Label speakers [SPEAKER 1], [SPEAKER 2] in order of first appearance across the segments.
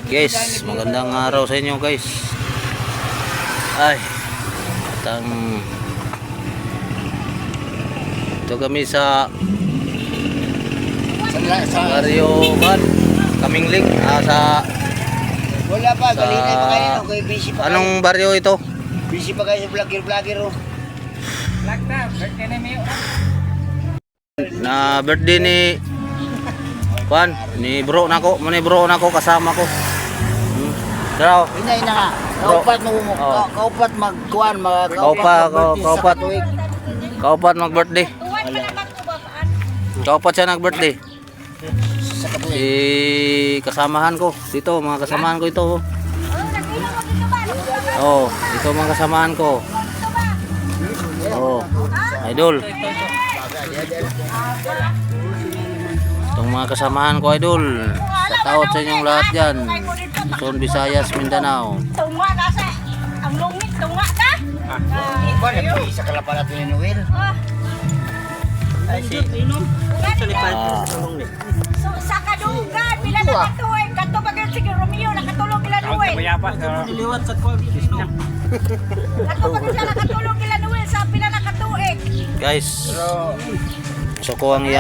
[SPEAKER 1] Guys, magandang araw sa inyo guys. Ay, ito kami sa Barrio Ban, Kamingling, sa
[SPEAKER 2] wala pa, galinay pa kayo, okay, busy pa kayo.
[SPEAKER 1] Anong baryo ito?
[SPEAKER 2] Busy pa kayo sa vlogger oh.
[SPEAKER 3] Vlog na, birthday na Mayo.
[SPEAKER 1] Na birthday ni Juan, ni bro nako, kasama ko. Daw.
[SPEAKER 2] Hinay na nga. Kaupat mo kaupat magkuan,
[SPEAKER 1] Kaupat mag-birthday. Kaupat siya nag-birthday.
[SPEAKER 2] sa kabuhi.
[SPEAKER 1] Si kasamahan ko dito, mga kasamahan ko ito. Oh, ito mga kasamahan ko. Oh, idol. Itong mga kasamahan ko, idol. Shoutout sa inyong lahat dyan. Luzon, Visayas, Mindanao.
[SPEAKER 4] Tunga na sa ang lungit, tunga na.
[SPEAKER 2] Ba na isa ka pala ni Noel. Ay si.
[SPEAKER 4] So sa kadugan pila na katuig, kadto ba gyud si Romeo nakatulog ila Noel.
[SPEAKER 3] Mayapat
[SPEAKER 2] Liwat sa kwal.
[SPEAKER 4] Kadto ba gyud siya nakatulog ila Noel sa pila na katuig.
[SPEAKER 1] Guys, suko ang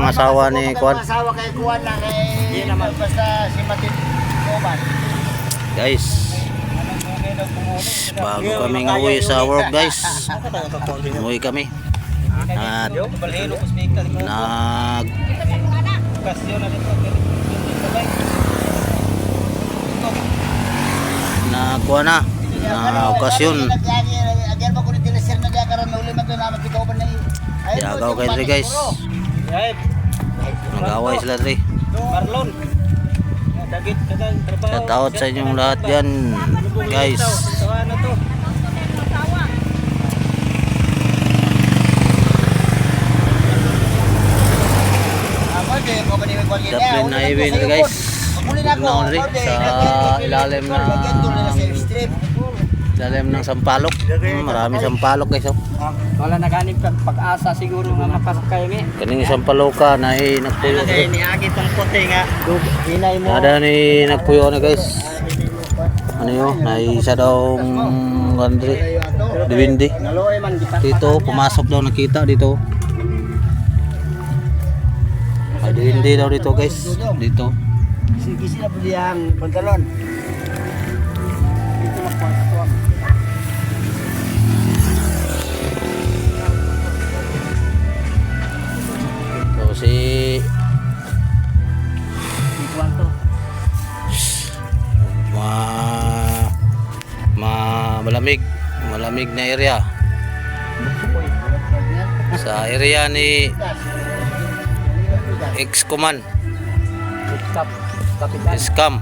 [SPEAKER 1] asawa ni Juan.
[SPEAKER 2] Asawa kay kuan na kay basta si Matit Koban.
[SPEAKER 1] Guys, bago kami uwi sa work guys, uwi kami at nakuha na okasyon.
[SPEAKER 2] Agyan ba ko ni Dilasir na diya karon uli man to na magtikaw ni.
[SPEAKER 1] Yagaw kayo rin guys, nag-away sila rin.
[SPEAKER 3] Marlon. Dagit kadang trabaho.
[SPEAKER 1] Shoutout sa inyong lahat dyan guys.
[SPEAKER 3] Ano to?
[SPEAKER 1] Daplin na highway na guys. Noon rin sa ilalim ng sampalok. Marami sampalok guys. Oh.
[SPEAKER 3] Wala na ganing pag-asa siguro nga mapasok kayo ni.
[SPEAKER 1] Kaning sampaloka na nagpuyo.
[SPEAKER 3] Niagi tong puti nga. Hinay mo.
[SPEAKER 1] Ada ni nagpuyo na guys. Ano yun? Naisa daw Andre Diwindi.
[SPEAKER 3] Naloy man kita.
[SPEAKER 1] Dito pumasok daw, nakita dito. Ay Diwindi daw dito guys. Dito.
[SPEAKER 2] Sige sila beli ang pantalon.
[SPEAKER 1] So si malamig na area sa area ni ex-command Scam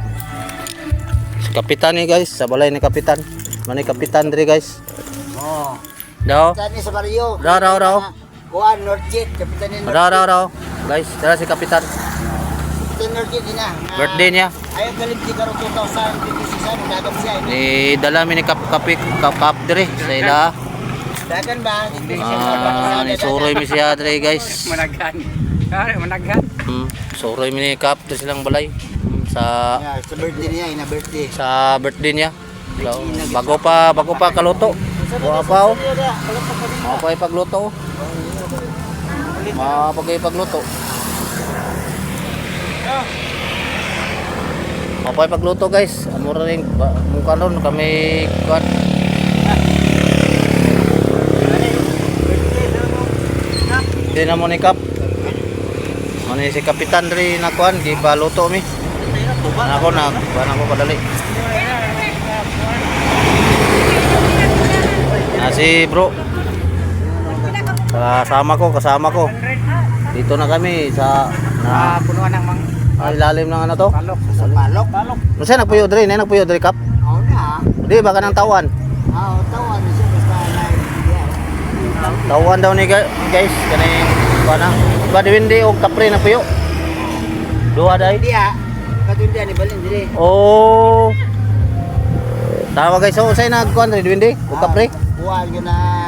[SPEAKER 1] si kapitan ni guys, sa balay ni kapitan mani kapitan diri guys.
[SPEAKER 2] Oh.
[SPEAKER 1] Daw
[SPEAKER 2] Tani sa baryo.
[SPEAKER 1] Daw.
[SPEAKER 2] Kuan Northgate, kapitan ni
[SPEAKER 1] daw guys, dara si kapitan,
[SPEAKER 2] Kapitan Northgate na.
[SPEAKER 1] birthday niya.
[SPEAKER 2] Ayaw galimti karon 2026 ano dagam siya.
[SPEAKER 1] Ni dala mi ni kap diri sa ila.
[SPEAKER 2] Dagan ba?
[SPEAKER 1] Ni suroy mi siya diri guys.
[SPEAKER 3] Managan. Kare managan.
[SPEAKER 1] Suroy mi ni kap diri silang balay sa
[SPEAKER 2] Sa birthday niya, ina birthday.
[SPEAKER 1] sa birthday niya. Bago pa kaluto. Wa pa oh. Mapay pagluto. Mapay pagluto guys. Amura ring mukha ron kami kuan. Di na mo ni kap. Mani si kapitan rin na kuan, di ba luto mi? Ako kadali. Si bro. Kasama ko. Dito na kami sa
[SPEAKER 3] Punuan ng mang
[SPEAKER 1] ilalim ng ano to?
[SPEAKER 3] palok.
[SPEAKER 2] Sa palok.
[SPEAKER 1] Unsa nagpuyo diri, nagpuyo diri kap?
[SPEAKER 2] Oo na.
[SPEAKER 1] Di ba kanang tawan?
[SPEAKER 2] Oo, tawan siya basta na.
[SPEAKER 1] Tawan daw ni guys, kani kuan na. Ba diwindi og kapre na puyo. Duha dai.
[SPEAKER 2] Dia. Katunda ni balin dire.
[SPEAKER 1] Oh. Tawa guys, so say nagkuan diri diwindi og kapre.
[SPEAKER 2] Kuha yun na.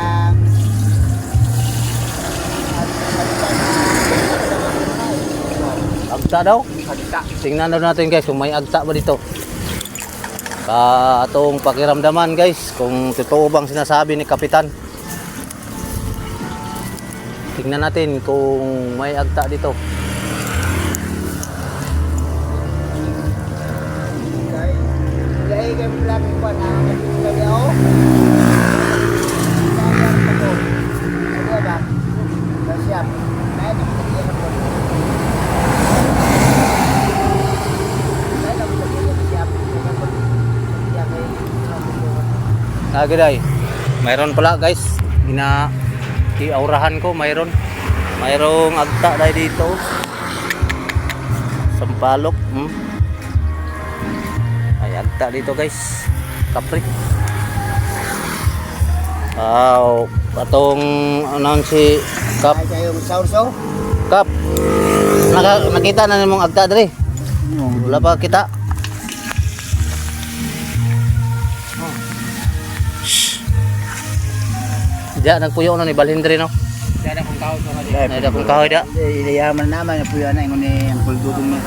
[SPEAKER 1] Agta daw.
[SPEAKER 3] Agta.
[SPEAKER 1] Tingnan daw natin guys kung may agta ba dito. Atong pakiramdaman guys kung totoo bang sinasabi ni Kapitan. Tingnan natin kung may agta dito.
[SPEAKER 2] Dahil kayo lang po na naging ako.
[SPEAKER 1] Nagiday. Mayroon pala guys. Iaurahan ko mayroong agta dahil dito. Sampalok. Ay agta dito guys. Kapri. Wow, patong anong si Kap.
[SPEAKER 2] Ay kayo sausaw.
[SPEAKER 1] Kap. Nakita na mong agta dre. Wala pa kita. Diya nagpuyo na ni Balhindre no.
[SPEAKER 3] Diyan akong kahoy ko nga
[SPEAKER 1] Ay da kung kahoy da.
[SPEAKER 2] Ilayaman naman po yan ingon ni ang kuldudong ni.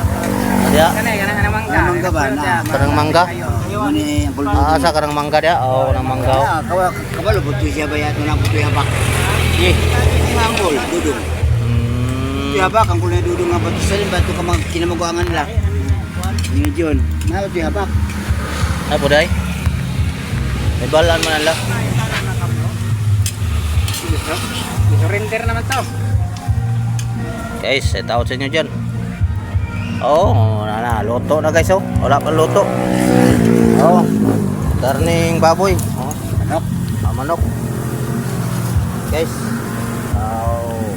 [SPEAKER 1] Diya
[SPEAKER 3] Kanang mangga.
[SPEAKER 2] Mangga ba na?
[SPEAKER 1] karang mangga.
[SPEAKER 2] Ingon ni ang kuldudong.
[SPEAKER 1] Asa karang mangga dia? Oh, nang mangga.
[SPEAKER 2] Kabalo buto siya ba yan nang buto habak. Mangol dudong. Habak ang kulay dudong nga bato sa bato ka kinamaguangan nila. Ni John. Na buto habak.
[SPEAKER 1] Ay puday. May balan man ala.
[SPEAKER 3] Surrender naman to.
[SPEAKER 1] Guys, set out sa inyo dyan. Oh, loto na guys oh. Wala pa loto. Oh, karning baboy. Oh, manok. Manok. Guys. Oh.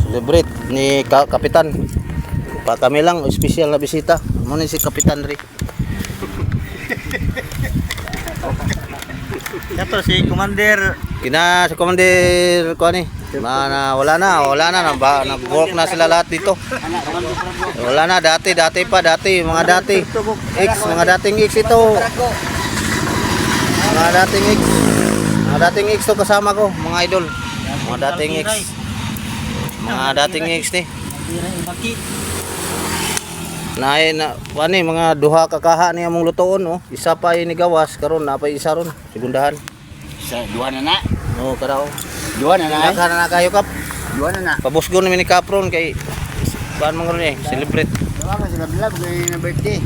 [SPEAKER 1] Celebrate ni Kapitan. Pa kami lang, special na bisita. Ano ni si Kapitan Ri?
[SPEAKER 2] Dapat si Commander
[SPEAKER 1] Kina sa Commander ko ni. Wala na, nag-work na sila lahat dito. Wala na, dati pa, mga dating X ito. Mga dating X to kasama ko, mga idol. Mga dating X ni. Mga duha kakaha ni among lutoon oh. Isa pa ini gawas karon na pa isa ron, segundahan.
[SPEAKER 2] sa duwa na na.
[SPEAKER 1] Oh, kadaw.
[SPEAKER 2] Duwa na na.
[SPEAKER 1] Naka na kayo kap.
[SPEAKER 2] Duwa na na.
[SPEAKER 1] Pabusgo namin ni Kapron kay paan mo ron celebrate.
[SPEAKER 2] Duwa ka sila bilab kay na birthday.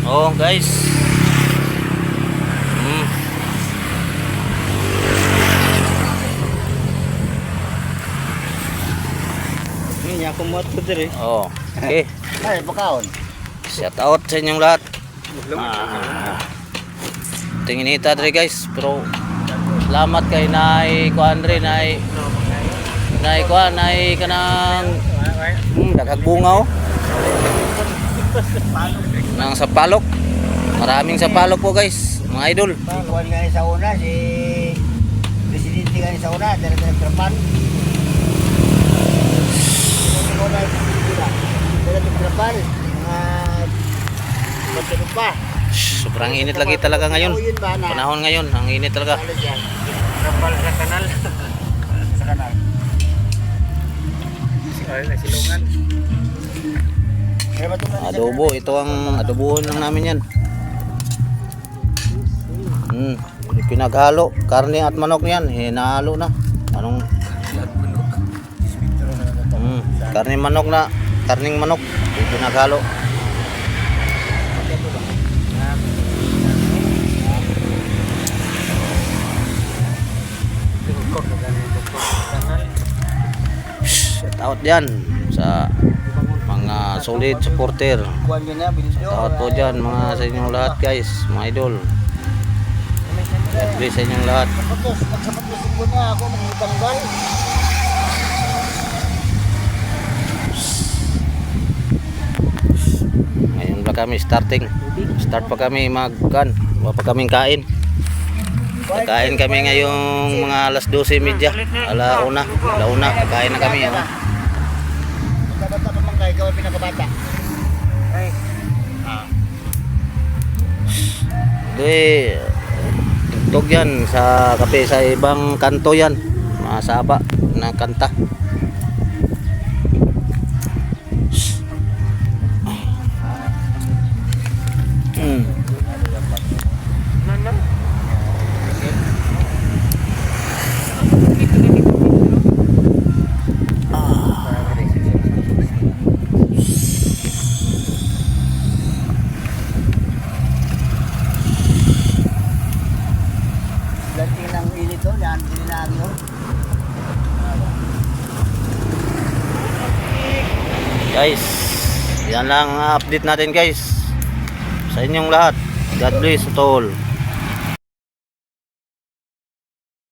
[SPEAKER 1] Oh, guys.
[SPEAKER 2] Ni nya ko mo to dire.
[SPEAKER 1] Oh, okay.
[SPEAKER 2] Ay pakaon.
[SPEAKER 1] Shout out sa inyong lahat. Tingin ita dre guys, pero salamat kay Nay Kuandre, Nay kanang daghang nang sapalok. Maraming sapalok po guys, mga idol.
[SPEAKER 2] Kuan nga sa una si presidente nga sa una dari Trapan. Dari Trapan mga pa.
[SPEAKER 1] Sobrang init lagi talaga ngayon. Panahon ngayon, ang init talaga.
[SPEAKER 3] Kapal sa kanal.
[SPEAKER 2] Sa kanal.
[SPEAKER 3] Silungan.
[SPEAKER 1] Adobo, ito ang adobohin lang namin yan. Pinaghalo, karne at manok niyan, hinahalo na. Anong karne manok na, karning manok, pinaghalo. Shout out dyan sa mga solid supporter.
[SPEAKER 2] Kuan nga video.
[SPEAKER 1] Shout out po dyan mga sa inyong lahat guys, mga idol. God bless sa inyong lahat.
[SPEAKER 2] Magsapatos ko na ako magtanggal.
[SPEAKER 1] Ngayon pa kami starting. Start pa kami wala pa kaming kain. Kain kami ngayong mga alas 12:30. Alauna, kain na kami. Oh.
[SPEAKER 2] Bata pa man kay ikaw ang pinakabata. Ay.
[SPEAKER 1] Tugtog yan sa kape sa ibang kanto yan. Masaba na kanta.
[SPEAKER 2] dito, yan din lagi yun.
[SPEAKER 1] Guys, yan lang ang update natin guys. Sa inyong lahat. God bless to all.